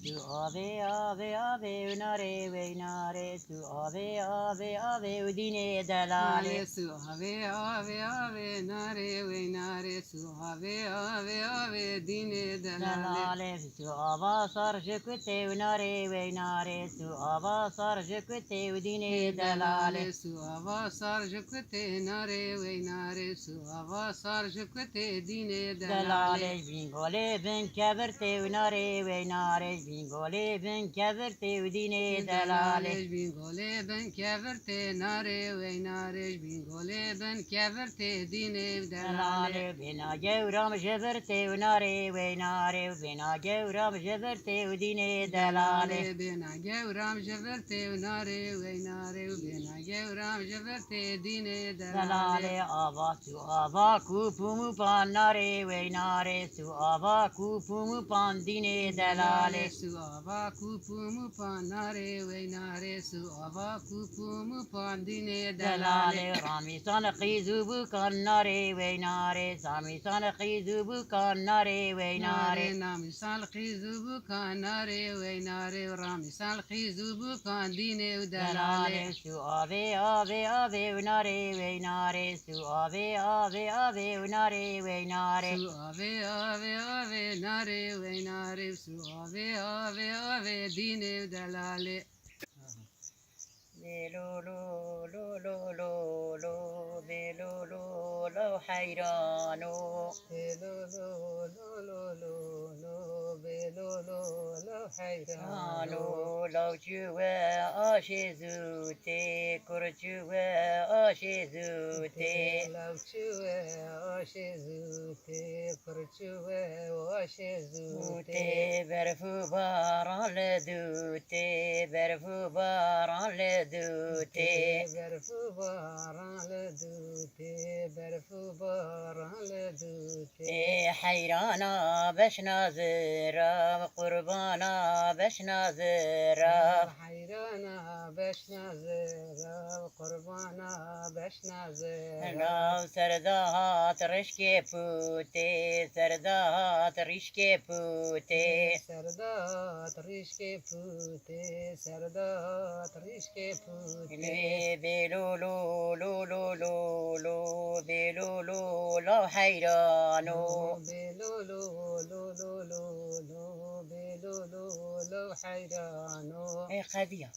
su ave ave ave nare ve nare su ave ave ave udine dalale su ave ave ave nare ve nare su ave ave ave dine dalale dalale su ava sarjukte nare ve nare su ava sarjukte udine dalale su ava sarjukte nare ve nare su ava sarjukte dine dalale bingole ben keverte nare ve nare bingole ben keverte udine dalale bingole ben keverte nare ve nare bingole ben keverte dine dalale bina gevram jeverte nare ve nare bina gevram jeverte udine dalale bina gevram jeverte nare ve nare bina gevram jeverte dine dalale ava su ava kupumu panare ve nare su ava kupumu pandine dalale su ava kupumu panare ve nare su ava kupumu pandine dalale rami sana qizubu kanare ve nare sami sana qizubu kanare ve nare namisal qizubu kanare ve nare ramisal qizubu kandine dalale su ave ave ave nare ve nare su ave ave ave nare ve nare su ave ave ave nare ve nare su ave ave ave dine dalale lo lo lo lo lo lo lo lo lo hayrano lo lo lo lo lo lo lo hayrano lo juwe ashizute kurjuwe ashizute lavchuwe ashizute kurchuwe ashizute te berfu baran le dute berfu baran le dute berfu baran le dute berfu baran le dute te hayrana beş nazira qurbana beş nazira hayrana beş nazira qurbana beş nazira Nav serdat rişke pute serdat rişke pute Sardat rişke pute sardat rişke pute le belo lo lo lo lo lo belo lo lo hayrano belo lo lo lo lo lo belo lo lo hayrano قضية